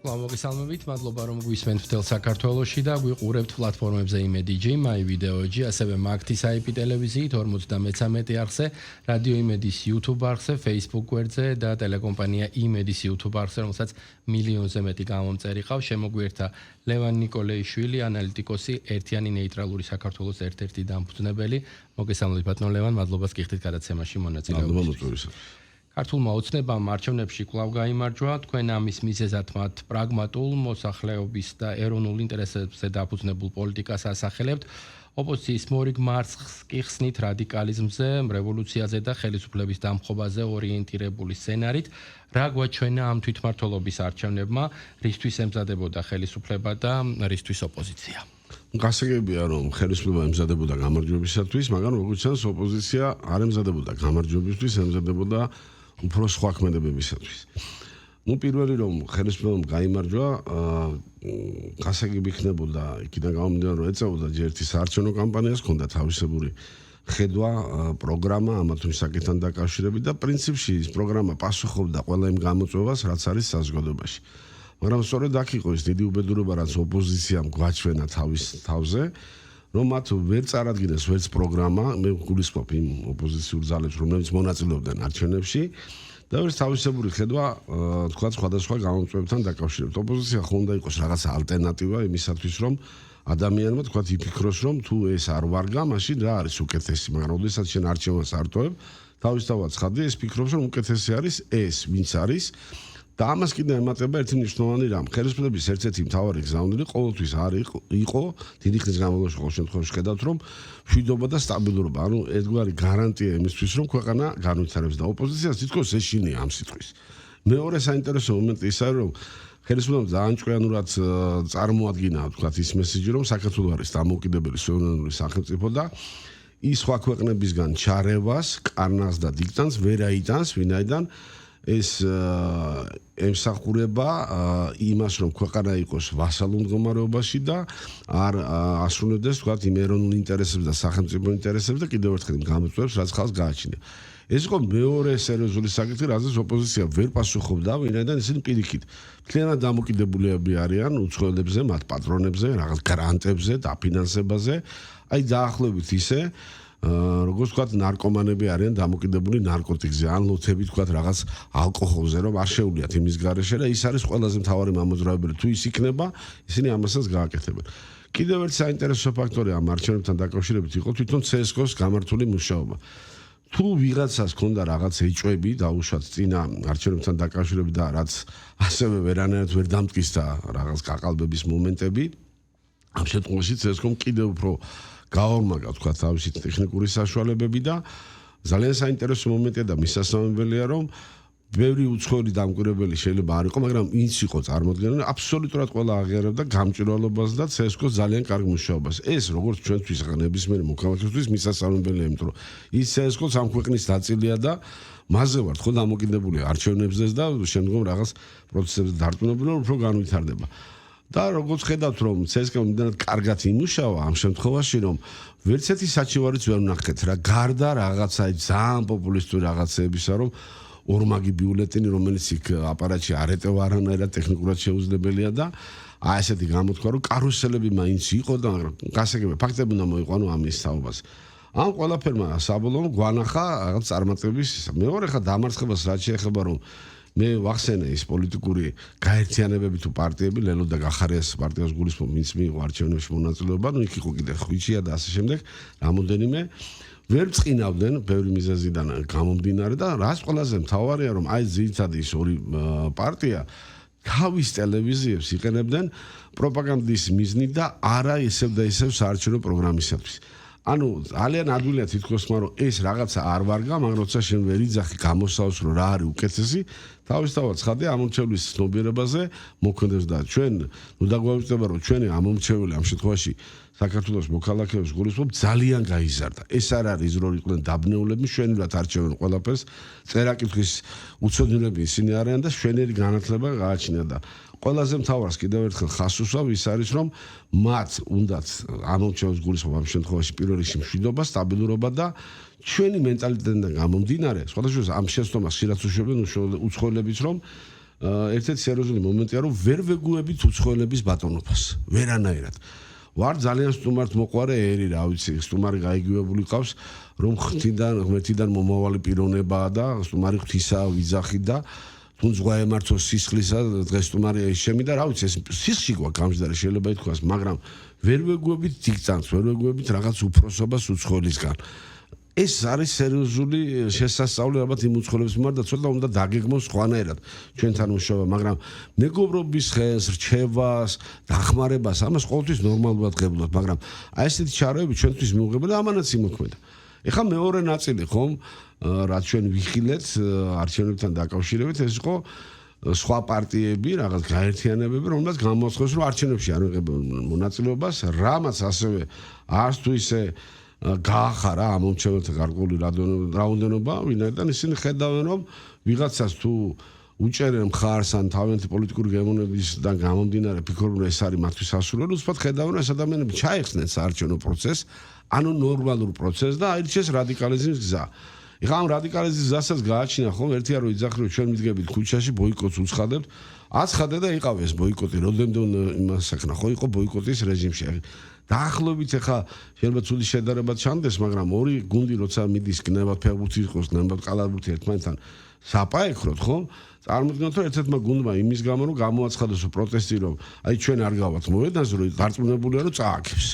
მოგესალმებით, მადლობა რომ გვისმენთ მთელ საქართველოში და გვიყურებთ პლატფორმებზე იმედი.jim, my video.jim, ასევე მაგთის IP ტელევიზიით 53 არხზე, რადიო იმედის YouTube არხზე, Facebook გვერდზე და ტელეკომპანია იმედის YouTube არხზე, რომელსაც მილიონზე მეტი გამომწერი ყავს. შემოგვიერთა ლევან ნიკოლეიშვილი, ანალიტიკოსი, ერთიანი ნეიტრალური საქართველოს ერთ-ერთი დამფუძნებელი. მოგესალმებით, ბატონ ლევან, მადლობა გიხდით გადაცემაში მონაწილეობისთვის. ქართულმა ოცნებამ არჩევნებში კვლავ გაიმარჯვა, თქვენ ამის მიზეზად მათ პრაგმატულ, მოსახლეობის და ეროვნულ ინტერესებზე დაფუძნებულ პოლიტიკას ასახელებთ. ოპოზიციის მორიგ მარცხს კი ხსნით რადიკალიზმზე, რევოლუციაზე და ხელისუფლების დამხობაზე ორიენტირებული სცენარით. რა გვაჩვენა ამ თვითმმართველობის არჩევნებმა, რისთვის ემზადებოდა ხელისუფლება და რისთვის ოპოზიცია? გასაგებია რომ ხელისუფლება ემზადებოდა გამარჯვებისათვის, მაგრამ როგორც ჩანს ოპოზიცია არ ემზადებოდა გამარჯვებისთვის, ემზადებოდა უფრო სხვა ქმედებებისათვის. პირველი რომ ხელისუფლებამ გაიმარჯვა, გასაგები იქნებოდა იქიდან გამომდინარე რომ ეწეოდა ერთი საარჩევნო კამპანიას, ჰქონდა თავისებური ხედვა, პროგრამა ამა თუ იმ საკითხთან დაკავშირებით და პრინციპში ეს პროგრამა პასუხობდა ყველა იმ გამოწვევას, რაც არის საზოგადოებაში. მაგრამ სწორედ აქ იყო ის დიდი უბედურება, რაც ოპოზიციამ გვაჩვენა თავის თავზე, რომ მათ ვერ წარადგინეს ვერც პროგრამა, მე გულისხმობ იმ ოპოზიციურ ძალებს, რომლებიც მონაწილეობდნენ არჩევნებში და ვერც თავისებური ხედვა, თქვა სხვადასხვა გამოწვევებთან დაკავშირებით. ოპოზიცია ხო უნდა იყოს რაღაცა ალტერნატივა იმისათვის, რომ ადამიანმა თქვა იფიქროს, რომ თუ ეს არ ვარგა, მაშინ რა არის უკეთესი, მაგრამ ოდესაც შენ არჩევანს არტოებ, თავისთავად ცხადია, ეს ფიქრობს, რომ უკეთესი არის ეს, ვინც არის. და ამას კიდე ემატება ერთი მნიშვნელოვანი რამ. ხელისუფლების ერთ-ერთი მთავარი გზავნილი ყოველთვის იყო დიდი ხნის განმავლობაში ყოველ შემთხვევაში ხედავთ, რომ მშვიდობა და სტაბილურობა, ანუ ერთგვარი გარანტია იმისთვის, რომ ქვეყანა განვითარებს და ოპოზიციას თითქოს ეშინია ამ სიტყვის. მეორე საინტერესო მომენტი ის არის, რომ ხელისუფლებამ ძალიან ჭკვიანურად წარმოადგინა, თქვათ, ის მესიჯი, რომ საქართველო არის დამოუკიდებელი სუვერენული სახელმწიფო და ის სხვა ქვეყნებისგან ჩარევას, კარნახს და დიქტანტს ვერ აიტანს, ვინაიდან ეს ემსახურება იმას, რომ ქვეყანა იყოს ვასალურ მდგომარეობაში და არ ასრულებდეს, თქვათ, იმ ეროვნულ ინტერესებს და სახელმწიფო ინტერესებს და კიდევ ერთხელ გამოწვევებს, რაც ხალხს გააჩნია. ეს იყო მეორე სერიოზული საკითხი, რაზეც ოპოზიცია ვერ პასუხობდა, ვინაიდან ისინი პირიქით მთლიანად დამოკიდებულები არიან უცხოელებზე, მათ პატრონებზე, რაღაც გრანტებზე, დაფინანსებაზე, აი დაახლოებით ისე როგორც ვთქვათ, ნარკომანები არიან დამოკიდებული ნარკოტიკზე, ან ლოცები ვთქვათ რაღაც ალკოჰოლზე, რომ არ შეუძლიათ იმის გარეშე და ის არის ყველაზე მთავარი მამოძრავებელი. თუ ის იქნება, ისინი ამასაც გააკეთებენ. კიდევ ერთი საინტერესო ფაქტორი ამ არჩევნებთან დაკავშირებით იყო თვითონ CSGO-ს გამართული მუშაობა. თუ ვიღაცას ჰქონდა რაღაც ეჭვები დაუშვათ წინა არჩევნებთან დაკავშირებით და რაც ასევე ვერანაირად ვერ დამტკიცდა რაღაც გაყალბების მომენტები, ამ შემთხვევაში CSGO-მ კიდევ უფრო გაორმაგა, თქვა, თავისი ტექნიკური საშუალებები და ძალიან საინტერესო მომენტია და მისასალმებელია, რომ ბევრი უცხოელი დამკვირვებელი შეიძლება არ იყო, მაგრამ ვინც იყო წარმოადგენელი, აბსოლუტურად ყველა აღიარებდა გამჭვირვალობას და CSGO-ს ძალიან კარგ მუშაობას. ეს როგორც ჩვენთვის ნებისმიერი მოქალაქისთვის მისასალმებელია, იმიტომ რომ ის CSGO-ს ამ ქვეყნის ნაწილია და მასზე ვართ ხო დამოკიდებული არჩევნებზეც და შემდგომ რაღაც პროცესებზე დარწმუნებული რომ უფრო განვითარდება. და როგორც ხედავთ, რომ CSGO იმდენად კარგად იმუშავა ამ შემთხვევაში, რომ ვერც ერთი საჩივარიც ვერ ვნახეთ რა, გარდა რაღაცა ძალიან პოპულისტური რაღაცეებისა, რომ ორმაგი ბიულეტენი, რომელიც იქ აპარატში არ ეტევა არანაირად ტექნიკურად შეუძლებელია და აი ესეთი გამოთქვა, რომ კარუსელები მაინც იყო და მაგრამ გასაგები ფაქტები უნდა მოიყვანო ამის თაობას. ამ ყველაფერმა საბოლოოდ გვანახა რაღაც წარმატების მეორე ხა დამარცხებას რაც შეეხება, რომ მე ვახსენე ის პოლიტიკური გაერთიანებები თუ პარტიები, ლელო და გახარიას პარტიას გულისხმობ, ვინც მიიღო არჩევნებში მონაწილეობა, ნუ იქ იყო კიდე ხვიჩია და ასე შემდეგ, რამოდენიმე ვერ წინავდნენ ბევრი მიზეზიდან გამომდინარე და რაც ყველაზე მთავარია, რომ აი ძირითადად ის ორი პარტია თავის ტელევიზიებს იყენებდნენ პროპაგანდის მიზნით და არა ისევ და ისევ საარჩევნო პროგრამისათვის. ანუ ძალიან ადვილია თითქოს, მაგრამ ეს რაღაცა არ ვარგა, მაგრამ როცა შენ ვერ იძახი გამოსავს, რომ რა არის უკეთესი, თავისთავად ცხადია ამომრჩევლის ცნობიერებაზე მოქმედებს და ჩვენ ნუ დაგვაუწყდება, რომ ჩვენი ამომრჩეველი ამ შემთხვევაში საქართველოს მოქალაქეებს გულისხმობ ძალიან გაიზარდა. ეს არ არის რომ იყვნენ დაბნეულები, შვენივრად არჩევენ ყველაფერს, წერაკითხვის უცოდნელები ისინი არიან და შვენიერი განათლება გააჩნია და ყველაზე მთავარს კიდევ ერთხელ ხაზს უსვავ ის არის, რომ მათ უნდათ ამომრჩევლის გულისხმობ ამ შემთხვევაში პირველ რიგში მშვიდობა, სტაბილურობა და ჩვენი მენტალიტეტიდან გამომდინარე, სხვადასხვა ამ შეცდომას ხშირად უშვებენ უცხოელებიც, რომ ერთ-ერთი სერიოზული მომენტია, რომ ვერ ვეგუებით უცხოელების ბატონობას. ვერანაირად. ვარ ძალიან სტუმართ მოყვარე ერი, რა ვიცი, სტუმარი გაიგივებული ყავს, რომ ღმერთიდან მომავალი პიროვნებაა და სტუმარი ღვთისა ვიძახი და თუნდაც გაემართოს სისხლისა დღეს სტუმარი შემიდა, რა ვიცი, ეს სისხლში გვაქვს გამჯდარი შეიძლება ითქვას, მაგრამ ვერ ვეგუებით დიქცანს, ვერ ვეგუებით რაღაც უფროსობას უცხოელისგან. ეს არის სერიოზული შესასწავლი ალბათ იმ უცხოელებს მიმართ და ცოტა უნდა დაგეგმოს სხვანაირად ჩვენთან მუშაობა, მაგრამ მეგობრობის ხეს, რჩევას, დახმარებას ამას ყოველთვის ნორმალურად ღებულობთ, მაგრამ აი ესეთი ჩარეები ჩვენთვის მიუღებელია და ამანაც იმოქმედა. ეხლა მეორე ნაწილი ხომ რაც ჩვენ ვიხილეთ არჩევნებთან დაკავშირებით, ეს იყო სხვა პარტიები, რაღაც გაერთიანებები, რომელსაც გამოაცხადოს, რომ არჩევნებში არ ვიღებენ მონაწილეობას, რამაც ასევე არც თუ ისე გაახარა ამ მომჩეველთა გარკვეული რაოდენობა, ვინაიდან ისინი ხედავენ, რომ ვიღაცას თუ უჭერენ მხარს ან თავიანთი პოლიტიკური გემოვნებისგან გამომდინარე ფიქრობენ, რომ ეს არის მათთვის სასურველი, უცბად ხედავენ, რომ ეს ადამიანები ჩაეხსნენ საარჩევნო პროცესს, ანუ ნორმალურ პროცესს და აირჩიეს რადიკალიზმის გზა. ეხლა ამ რადიკალიზმის გზასაც გააჩინა ხომ ერთია რომ იძახი რომ ჩვენ მიდგებით ქუჩაში ბოიკოტს უცხადებთ, აცხადე და იყავ ეს ბოიკოტი, როდემდე იმას sakna ხო იყო ბოიკოტის რეჟიმში. დაახლოებით ეხლა შეიძლება ცუდი შედარება ჩანდეს, მაგრამ ორი გუნდი როცა მიდის გნებად ფეხბურთი იყოს, გნებად კალათბურთი ერთმანეთთან საპაექროთ, ხო? წარმოიდგინოთ რომ ერთ-ერთმა გუნდმა იმის გამო რომ გამოაცხადოს პროტესტი, რომ აი ჩვენ არ გავართ მოედანზე, რომ დარწმუნებულია რომ წააგებს.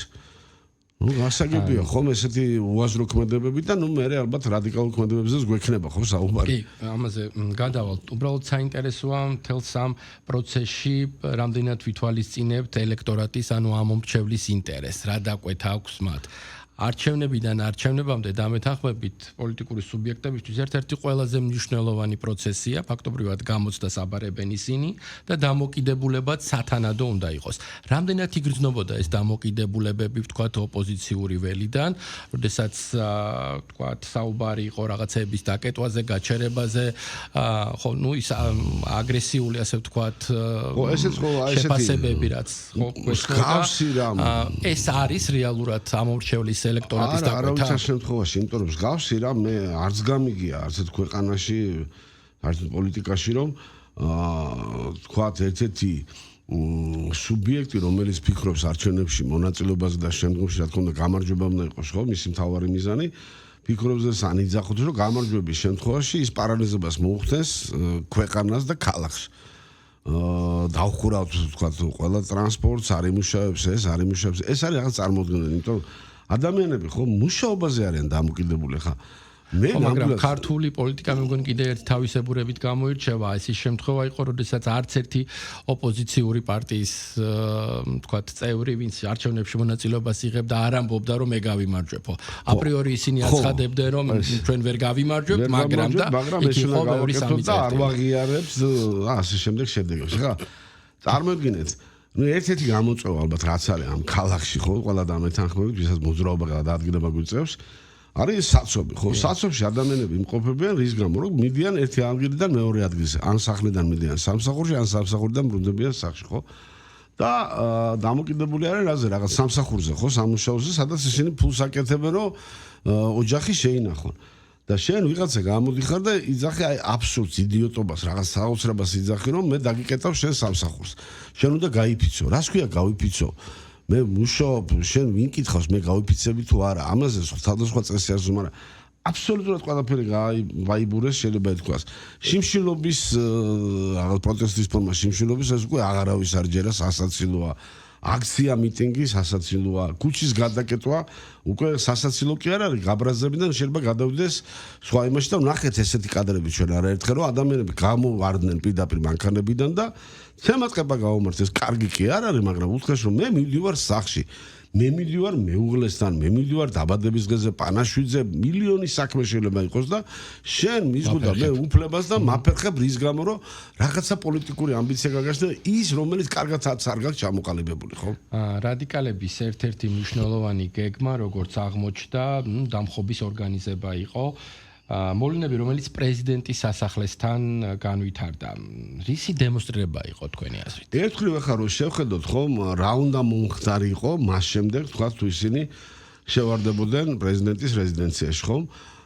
გასაგებია ხომ ესეთი უაზრო ქმედებები და მე ალბათ რადიკალურ ქმედებებზეც გვექნება ხო საუბარი. კი, ამაზე გადავალთ. უბრალოდ საინტერესოა მთელს ამ პროცესში რამდენად ვითვალისწინებთ ელექტორატის, ანუ ამ მომრჩევლის ინტერესს, რა დაკვეთა აქვს მათ. არჩევნებიდან არჩევნებამდე დამეთანხმებით პოლიტიკური სუბიექტებისთვის ერთ-ერთი ყველაზე მნიშვნელოვანი პროცესია, ფაქტობრივად გამოცდას აბარებენ ისინი და დამოკიდებულებად სათანადო უნდა იყოს. რამდენად იგრძნობოდა ეს დამოკიდებულებები, ვთქვათ, ოპოზიციური ველიდან, როდესაც ვთქვათ, საუბარი იყო რაღაცების დაკეტვაზე, გაჩერებაზე, ხო, ნუ ის აგრესიული, ასე ვთქვათ, შეფასებები, რაც ხო გვესწრება. ეს არის რეალურად ამორჩევლის ელექტორატის დაკვეთა. არავითარ შემთხვევაში, იმიტომ რომ მსგავსი რა მე არც გამიგია არცეთ ქვეყანაში, არც პოლიტიკაში, რომ თქვათ ერთ-ერთი სუბიექტი, რომელიც ფიქრობს არჩევნებში მონაწილეობაზე და შემდგომში რა თქმა უნდა გამარჯვება უნდა იყოს, ხო, მისი მთავარი მიზანი, ფიქრობს და სანიძახოთ, რომ გამარჯვების შემთხვევაში ის პარალიზებას მოუხდეს ქვეყანას და ქალაქს. დავხურავთ თქვათ ყველა ტრანსპორტს, არ იმუშავებს ეს, არ იმუშავებს. ეს არის რაღაც წარმოუდგენელი, იმიტომ რომ ადამიანები ხო მუშაობაზე არიან დამოკიდებული ხა. მაგრამ ქართული პოლიტიკა მე მგონი კიდე ერთი თავისებურებით გამოირჩევა. ეს ის შემთხვევა იყო, როდესაც არც ერთი ოპოზიციური პარტიის თქვათ წევრი, ვინც არჩევნებში მონაწილეობას იღებდა, არ ამბობდა, რომ მე გავიმარჯვებო. აპრიორი ისინი აცხადებდნენ, რომ ჩვენ ვერ გავიმარჯვებთ, მაგრამ ეს უნდა გავაკეთოთ და არ ვაღიარებს ასე შემდეგ შედეგებს. ხა წარმოიდგინეთ ნუ ერთ-ერთი გამოწვევა ალბათ რაც არის ამ ქალაქში ხო ყველა დამეთანხმებით, ვისაც მოძრაობა გადაადგილება გვიწევს, არის საცობი, ხო? საცობში ადამიანები იმყოფებიან რის გამო, რომ მიდიან ერთი ადგილიდან მეორე ადგილზე, ან სახლიდან მიდიან სამსახურში, ან სამსახურიდან ბრუნდებიან სახლში, ხო? და დამოკიდებული არიან რაზე, რაღაც სამსახურზე, ხო, სამუშაოზე, სადაც ისინი ფულს აკეთებენ, რომ ოჯახი შეინახონ. და შენ ვიღაცა გამოდიხარ და იძახი აი აბსურდს, იდიოტობას, რაღაც საოცრებას იძახი, რომ მე დაგიკეტავ შენ სამსახურს. შენ უნდა გაიფიცო. რას ქვია გავიფიცო? მე მუშაობ, შენ ვინ კითხავს, მე გავიფიცები თუ არა? ამაზე სხვადასხვა წესი არის, მაგრამ აბსოლუტურად ყველაფერი გაიბურეს შეიძლება ითქვას. შიმშილობის რაღაც პროტესტის ფორმა შიმშილობის ეს უკვე აღარავის არ ჯერა სასაცილოა. აქცია მიტინგი სასაცილოა, ქუჩის გადაკეტვა უკვე სასაცილო კი არ არის, გაბრაზებიდან შეიძლება გადავიდეს სხვა იმაში და ნახეთ ესეთი კადრები ჩვენ არაერთხელ რომ ადამიანები გამოვარდნენ პირდაპირ მანქანებიდან და თემატყება გაუმართეს, კარგი კი არ არის, მაგრამ უთხრეს რომ მე მივდივარ სახში, მე მივდივარ მეუღლესთან, მე მივდივარ დაბადების დღეზე პანაშვიდზე, მილიონი საქმე შეიძლება იყოს და შენ მიზღუდა მე უფლებას და მაფერხებ რის გამო რომ რაღაცა პოლიტიკური ამბიცია გაგაჩნდა ის რომელიც კარგადაც არ გაქვს ჩამოყალიბებული, ხო? რადიკალების ერთ-ერთი მნიშვნელოვანი გეგმა, როგორც აღმოჩნდა, დამხობის ორგანიზება იყო. მოვლენები, რომელიც პრეზიდენტის სასახლესთან განვითარდა. რისი დემონსტრირება იყო თქვენი აზრით? ერთხელ ახლა რომ შევხედოთ ხომ რა უნდა მომხდარიყო მას შემდეგ თქვა თუ ისინი შევარდებოდნენ პრეზიდენტის რეზიდენციაში ხომ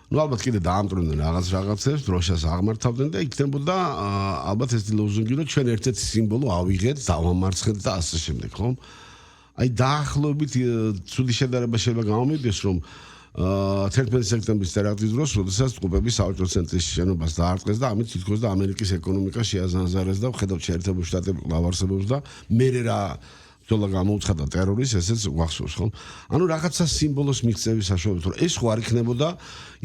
ნუ ალბათ კიდე დაამტვრევდნენ რაღაცებს, დროშას აღმართავდნენ და იქნებოდა ალბათ ეს ლოზუნგი, რომ ჩვენ ერთ-ერთი სიმბოლო ავიღეთ, დავამარცხეთ და ასე შემდეგ, ხო? აი დაახლოებით ცუდი შედარება შეიძლება გამომიდეს, რომ 11 სექტემბრის ტერაქტის დროს, როდესაც ჯგუფები საავტო ცენტრის შენობას დაარტყეს და ამით თითქოს და ამერიკის ეკონომიკა შეაზანზარეს და ხედავთ შეერთებული შტატები ლავარსებობს და მერე რა ბრძოლა გამოუცხადა ტერორის, ესეც გვახსოვს, ხო? ანუ რაღაცა სიმბოლოს მიღწევის საშუალებით, რომ ეს ხო არ იქნებოდა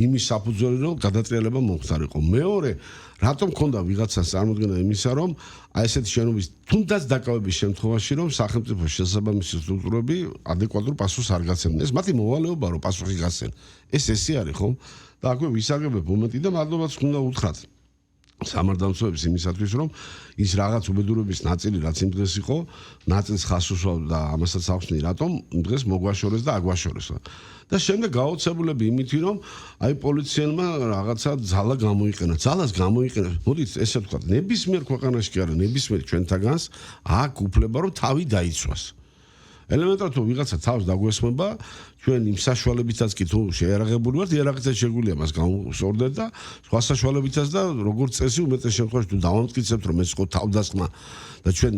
იმის საფუძველი, რომ გადატრიალება მომხდარიყო. მეორე, რატომ ქონდა ვიღაცას წარმოქმნა იმისა, რომ აი ესეთი შენობის თუნდაც დაკავების შემთხვევაში, რომ სახელმწიფო შესაბამისი სტრუქტურები ადეკვატურ პასუხს არ გაცემდნენ. ეს მათი მოვალეობა, რომ პასუხი გასცენ. ესე არის, ხო? და აქვე ვისაგებებ მომენტი და მადლობაც უნდა უთხრათ. სამართალმცველებს იმისათვის, რომ ის რაღაც უბედურების ნაწილი რაც იმ დღეს იყო, ნაწილს ხას უსვამდა და ამასაც ახსნი, რატომ იმ დღეს მოგვაშორეს და აგვაშორეს. და შემდეგ გაოცებულები იმითი, რომ აი პოლიციელმა რაღაცა ძალა გამოიყენა. ძალას გამოიყენა. მოდით ესე ვთქვათ, ნებისმიერ ქვეყანაში კი არა, ნებისმიერ ჩვენთაგანს აქვს უფლება, რომ თავი დაიცვას. ელემენტარულად თუ ვიღაცა თავს დაგვესმება, ჩვენ იმ საშუალებითაც კი თუ შეერაღებული ვართ, იარაღითაც შეგვიძლია მას გამოვსორდეთ და სხვა საშუალებითაც და როგორც წესი უმეტეს შემთხვევაში თუ დავამტკიცებთ, რომ ეს იყო თავდასხმა და ჩვენ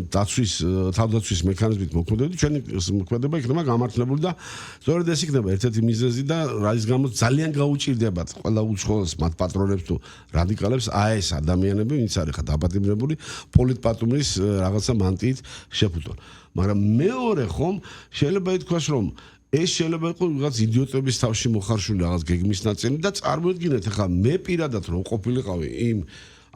თავდაცვის მექანიზმით მოქმედებით, ჩვენი მოქმედება იქნება გამართლებული და სწორედ ეს იქნება ერთ-ერთი მიზეზი და რის გამოც ძალიან გაუჭირდებათ ყველა უცხოელს, მათ პატრონებს თუ რადიკალებს აი ეს ადამიანები, ვინც არის ხა დაპატიმრებული პოლიტპატუმრის რაღაცა მანტიით შეფუთონ. მაგრამ მეორე ხომ შეიძლება ითქვას, რომ ეს შეიძლება იყოს ვიღაც იდიოტების თავში მოხარშული რაღაც გეგმის ნაწილი და წარმოიდგინეთ, ახლა მე პირადად რომ ყოფილიყავი იმ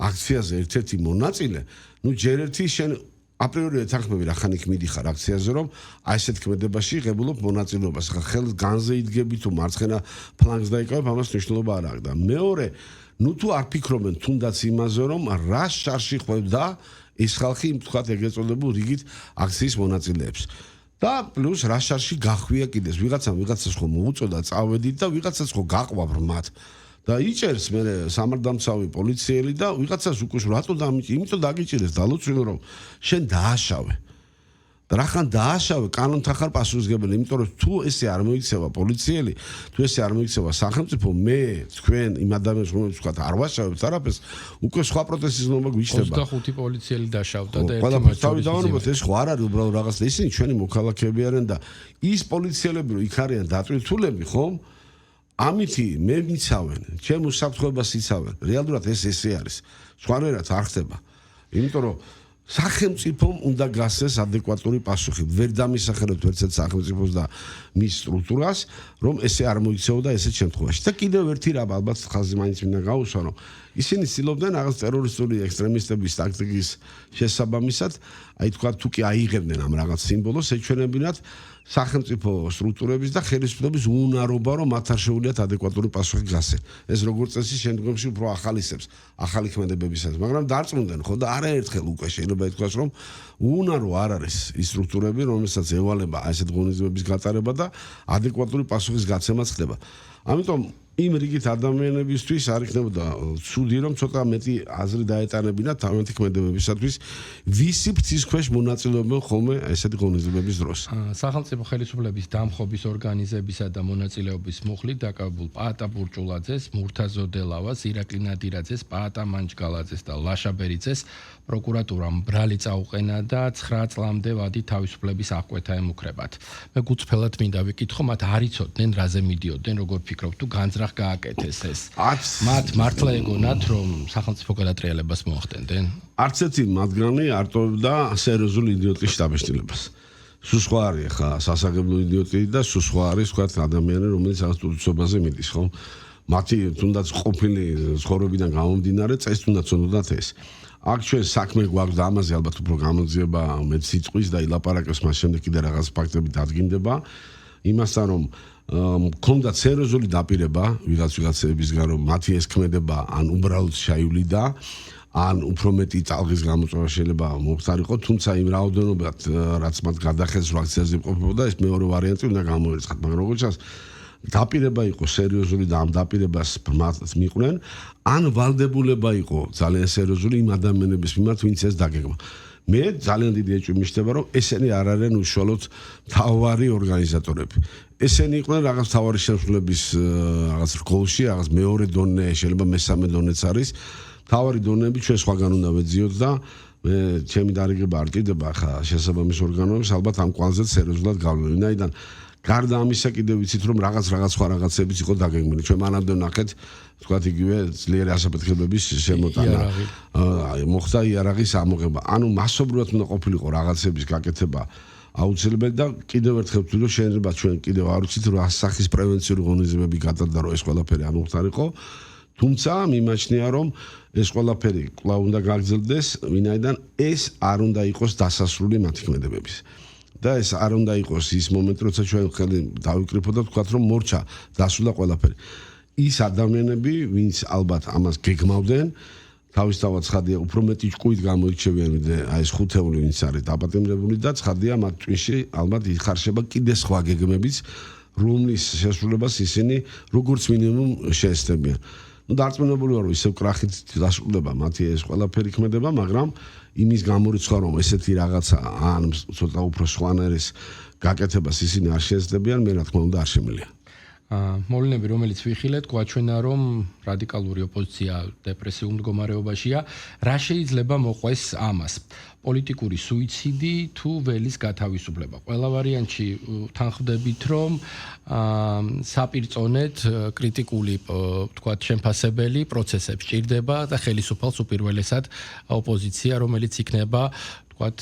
აქციაზე ერთ-ერთი მონაწილე, ნუ ჯერ ერთი შენ აპრიორი ეთანხმები რა ხან იქ მიდიხარ აქციაზე, რომ აი ესეთ ქმედებაში იღებულობ მონაწილეობას. ახლა ხელს განზე იდგები თუ მარცხენა ფლანგს დაიკავებ, ამას მნიშვნელობა არ აქვს და მეორე, ნუ თუ არ ფიქრობენ თუნდაც იმაზე, რომ რა შარში ხვევდა ეს ხალხი იმ თქვათ ეგრეთ წოდებულ რიგით აქციის მონაწილეებს. და პლუს რა შარში გახვია კიდეს ვიღაცას ხო მოუწოდა წავედით და ვიღაცას ხო გაყვა ბრმად და იჭერს მე სამართალდამცავი პოლიციელი და ვიღაცას უკუს რატო იმიტომ დაგიჭირეს დალოცვილო რომ შენ დააშავე და რახან დააშავე კანონთან ხარ პასუხისმგებელი იმიტომ რომ თუ ესე არ მოიქცევა პოლიციელი თუ ესე არ მოიქცევა სახელმწიფო მე თქვენ იმ ადამიანს რომელსაც ვთქვათ არ ვაშავებთ არაფერს უკვე სხვა პროტესტის ნორმა გვიჩნდება 25 პოლიციელი დაშავდა და ერთი მათი დავანებოთ ეს ხო არ არის უბრალოდ რაღაც ისინი ჩვენი მოქალაქეები არიან და ის პოლიციელები რომ იქ არიან დატვირთულები ხომ ამითი მე მიცავენ ჩემ უსაფრთხოებას იცავენ რეალურად ესე არის სხვანაირად არ ხდება იმიტომ რომ სახელმწიფომ უნდა გასცეს ადეკვატური პასუხი. ვერ დამისახერებთ ერთად სახელმწიფოს და მის სტრუქტურას, რომ ესე არ მოიქცეოდა ესეთ შემთხვევაში. და კიდევ ერთი რამ ალბათ ხაზი მაინც მინდა გაუსვა, რომ ისინი ცდილობდნენ რაღაც ტერორისტული ექსტრემისტების ტაქტიკის შესაბამისად, აი თქვა თუ კი აიღებდნენ ამ რაღაც სიმბოლოს, ეჩვენებინათ სახელმწიფო სტრუქტურების და ხელისუფლების უნარობა, რომ მათ არ შეუძლიათ ადეკვატური პასუხი გასცენ. ეს როგორც წესი შემდგომში უფრო ახალისებს, ახალი ქმედებებისაც, მაგრამ დარწმუნდნენ ხო და არაერთხელ უკვე შეიძლება ითქვას, რომ უნარო არ არის ის სტრუქტურები, რომელსაც ევალება ასეთ ღონისძიებების გატარება და ადეკვატური პასუხის გაცემაც ხდება. ამიტომ იმ რიგით ადამიანებისთვის არ იქნებოდა ცუდი რომ ცოტა მეტი აზრი დაეტანებინა თავიანთი ქმედებებისათვის ვისი ფცის ქვეშ მონაწილეობენ ხოლმე ესეთი ღონისძიებების დროს. სახელმწიფო ხელისუფლების დამხობის ორგანიზებისა და მონაწილეობის მუხლით დაკავებულ პაატა ბურჭულაძეს, მურთაზ ოდელავას, ირაკლი ნადირაძეს, პაატა მანჯგალაძეს და ლაშა ბერიძეს პროკურატურამ ბრალი წაუყენა და 9 წლამდე ვადი თავისუფლების აღკვეთა ემუქრებათ. მე გუწფელად მინდა ვიკითხო, მათ არ იცოდნენ რაზე მიდიოდნენ, როგორ ფიქრობთ თუ განზრახ გააკეთეს ეს. მათ მართლა ეგონათ რომ სახელმწიფო გადატრიალებას მოახდენდნენ? არც ერთი მათგანი არ ტოვებდა სერიოზული იდიოტის შტაბეშტილებას. სულ სხვა არის ხა სასაგებლო იდიოტი და სულ სხვა არის თქვა ადამიანი რომელიც რაღაც თვითმფრინავზე მიდის ხო? მათი თუნდაც ყოფილი ცხოვრებიდან გამომდინარე წეს თუნდაც უნდათ ეს. აქ ჩვენ საქმე გვაქვს და ამაზე ალბათ უფრო გამოძიება მეც სიტყვის და ილაპარაკებს მას შემდეგ კიდე რაღაც ფაქტები დადგინდება იმასთან რომ მქონდა სერიოზული დაპირება ვიღაცებისგან რომ მათი ეს ქმედება ან უბრალოდ შეივლიდა ან უფრო მეტი წალღის გამოწვევა შეიძლება მოხდარიყო თუმცა იმ რაოდენობით რაც მათ გადახეს აქციაზე ყოფილიყო ეს მეორე ვარიანტი უნდა გამოერწყათ მაგრამ როგორც ჩანს დაპირება იყო სერიოზული და ამ დაპირებას მიყვნენ ან ვალდებულება იყო ძალიან სერიოზული იმ ადამიანების მიმართ ვინც ეს დაგეგმა მე ძალიან დიდი ეჭვი მიშდება რომ ესენი არ არიან უშუალოდ თავარი ორგანიზატორები. ესენი იყვნენ რაღაც თავარი შემსრულების რაღაც რგოლში, რაღაც მეორე დონე, შეიძლება მესამე დონეც არის. თავარი დონეები ჩვენ სხვაგან უნდა ვეძიოთ და მე ჩემი დარიგება არ კიდება ხა შესაბამის ორგანოებს ალბათ ამ კვალზე სერიოზულად გავლენ. ვინაიდან გარდა ამისა კიდევ ვიცით რომ რაღაც სხვა რაღაცებიც იყო დაგეგმილი. ჩვენ მანამდე ნახეთ თქვათ იგივე ძლიერი ასაფეთქებების შემოტანა. მოხდა იარაღის ამოღება. ანუ მასობრივად უნდა ყოფილიყო რაღაცების გაკეთება აუცილებელი და კიდევ ერთხელ ვთქვი რომ შეიძლება ჩვენ კიდევ არ ვიცით რომ ასახის პრევენციური ღონისძიებები გატარდა რომ ეს ყველაფერი არ მოხდარიყო. თუმცა მიმაჩნია რომ ეს ყველაფერი კვლავ უნდა გაგრძელდეს, ვინაიდან ეს არ უნდა იყოს დასასრული მათი ქმედებების. და ეს არ უნდა იყოს ის მომენტი, როცა ჩვენ ხელი დავიკრიფოთ და ვთქვათ რომ მორჩა, დასრულდა ყველაფერი. ის ადამიანები, ვინც ალბათ ამას გეგმავდნენ, თავისთავად ცხადია, უფრო მეტი ჭკუით გამოირჩევიან ვიდრე აი ეს ხუთეული ვინც არის დაპატიმრებული და ცხადია მათ ტვინში ალბათ იხარშება კიდე სხვა გეგმებიც, რომლის შესრულებას ისინი როგორც მინიმუმ შეესწებიან. ну დარწმუნებული ვარ რომ ისევ კრახით დასრულდება მათი ეს ყველაფერი ქმედება, მაგრამ იმის გამორიცხვა რომ ესეთი რაღაცა ან ცოტა უფრო სხვანაირის გაკეთებას ისინი არ შეესწებიან, მე რა თქმა უნდა არ შემიძლია. მოვლენები რომელიც ვიხილეთ, გვაჩვენა რომ რადიკალური ოპოზიცია დეპრესიულ მდგომარეობაშია. რა შეიძლება მოყვეს ამას? პოლიტიკური სუიციდი თუ ველის გათავისუფლება? ყველა ვარიანტში თანხმდებით რომ საპირწონედ კრიტიკული თქვათ შემფასებელი პროცესებს ჭირდება და ხელისუფალს უპირველესად ოპოზიცია, რომელიც იქნება თქვათ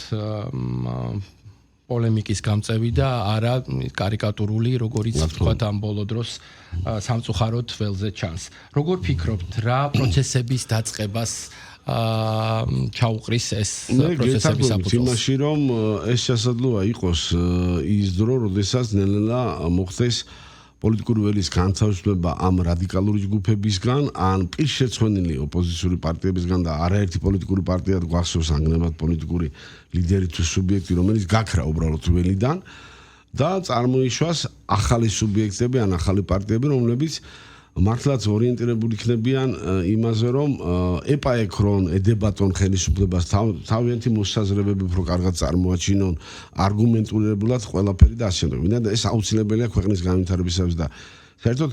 პოლემიკის გამწევი და არა კარიკატურული, როგორიც თქვათ ამ ბოლო დროს სამწუხაროდ ველზე ჩანს. როგორ ფიქრობთ, რა პროცესების დაწყებას ჩაუყრის ეს პროცესების საფუძველს? იმაში რომ ეს შესაძლოა იყოს ის დრო, როდესაც ნელ-ნელა მოხდეს პოლიტიკური ველის განთავისუფლება ამ რადიკალური ჯგუფებისგან, ან პირშეცვენილი ოპოზიციური პარტიებისგან და არაერთი პოლიტიკური პარტია გვახსოვს ანგრევად პოლიტიკური ლიდერი თუ სუბიექტი, რომელიც გაქრა უბრალოდ ველიდან და წარმოიშვას ახალი სუბიექტები ან ახალი პარტიები, რომლებიც მართლაც ორიენტირებული იქნებიან იმაზე, რომ ეპაექრონ, ედებატონ ხელისუფლებას, თავიანთი მოსაზრებები უფრო კარგად წარმოაჩინონ, არგუმენტირებულად ყველაფერი და ასე შემდეგ. ვინაიდან ეს აუცილებელია ქვეყნის განვითარებისათვის და საერთოდ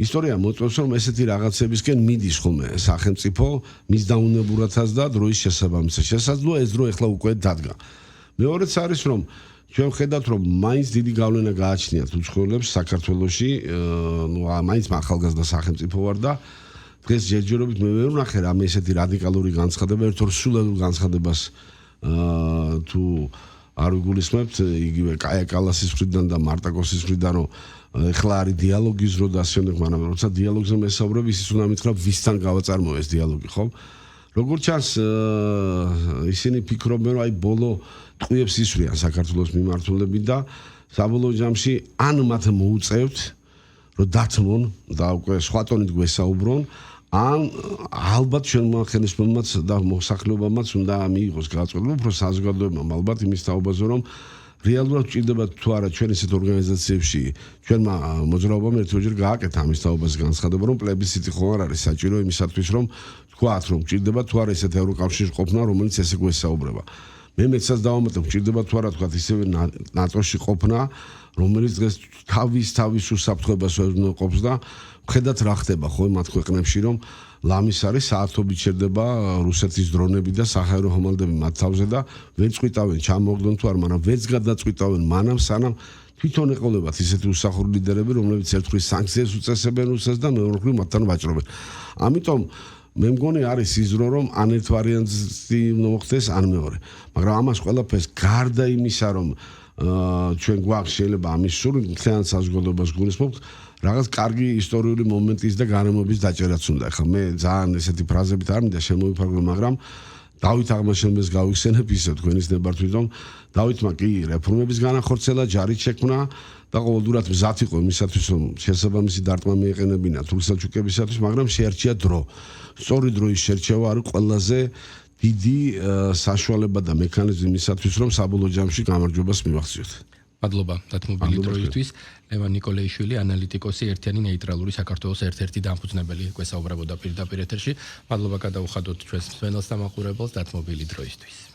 ისტორია მოწმობს, რომ ესეთი რაღაცებისკენ მიდის ხოლმე სახელმწიფო მის დაუნებურათაც და დროის შესაბამისად. შესაძლოა ეს დრო ეხლა უკვე დადგა. მეორეც არის რომ ჩვენ ხედავთ რომ მაინც დიდი გავლენა გააჩნიათ უცხოელებს საქართველოში, მაინც ახალგაზრდა სახელმწიფო ვარ და დღეს ჯერჯერობით მე ვერ ვნახე რამე ესეთი რადიკალური განცხადება, ერთ-ერთ სულელურ განცხადებას თუ არ ვიგულისხმებთ, იგივე კაია კალასის მხრიდან და მარტა კოსის მხრიდან, რომ ეხლა არის დიალოგის დრო და ასე შემდეგ, მაგრამ როცა დიალოგზე მესაუბრებ, ის უნდა მითხრა ვისთან გავაწარმოე ეს დიალოგი, ხო? როგორც ჩანს, ისინი ფიქრობენ, რომ აი ბოლო ტყვიებს ისვრიან საქართველოს მიმართულებით და საბოლოო ჯამში ან მათ მოუწევთ, რომ დათმონ და უკვე სხვა ტონით გვესაუბრონ, ან ალბათ ჩვენმა ხელისუფლებამაც და მოსახლეობამაც უნდა მიიღოს გადაწყვეტილება, უფრო საზოგადოებამ ალბათ იმის თაობაზე, რომ რეალურად ჭირდება თუ არა ჩვენ ესეთ ორგანიზაციებში ჩვენმა მოძრაობამ ერთჯერ გააკეთა ამის თაობაზე განცხადება, რომ პლებისციტი ხო არ არის საჭირო იმისათვის, რომ თქვათ, რომ ჭირდება თუ არა ესეთ ევროკავშირის ყოფნა, რომელიც ესე გვესაუბრება. მე მეცაც დავამატებ, ჭირდება თუ არა თქვათ ისევე ნატოში ყოფნა, რომელიც დღეს თავის უსაფრთხოებას ყოფს და ხედავთ რა ხდება ხო მათ ქვეყნებში, რომ ლამის არის საათობით შერდება რუსეთის დრონები და საჰაერო ხომალდები მათ თავზე და ვერ წვიტავენ, ჩამოგდონ თუ არ, მაგრამ ვერც გადაწვიტავენ მანამ სანამ თვითონ ეყოლებათ ისეთი უსახური ლიდერები, რომლებიც ერთხელ სანქციებს უწესებენ რუსეთს და მეორეხრივ მათთან ვაჭრობენ. ამიტომ მე მგონი არის ის დრო, რომ ან ერთ ვარიანტი მოხდეს, ან მეორე. მაგრამ ამას ყველაფერს გარდა იმისა, რომ ჩვენ გვაქვს შეიძლება ამის სული მთლიან საზოგადოებას გულისხმობთ, რაღაც კარგი ისტორიული მომენტის და გარემოების დაჭერაც უნდა. ხა მე ძალიან ესეთი ფრაზებით არ მინდა შემოვიფარგლო, მაგრამ დავით აღმაშენებელს გავიხსენებ ისე თქვენის ნებართვით, რომ დავითმა კი რეფორმების განახორციელა, ჯარით შექმნა და ყოველდღურად მზად იყო იმისათვის, რომ შესაბამისი დარტყმა მიეყენებინა თურქ-სელჩუკებისათვის, მაგრამ შეარჩია დრო. სწორი დროის შერჩევა არის ყველაზე დიდი საშუალება და მექანიზმი იმისათვის, რომ საბოლოო ჯამში გამარჯვებას მივახციოთ. მადლობა დათმობილი დროისთვის. ლევან ნიკოლაიშვილი, ანალიტიკოსი, ერთიანი ნეიტრალური საქართველოს ერთ-ერთი დამფუძნებელი, გვესაუბრებოდა პირდაპირ ეთერში. მადლობა გადაუხადოთ ჩვენს მსმენელს და მაყურებელს დათმობილი დროისთვის.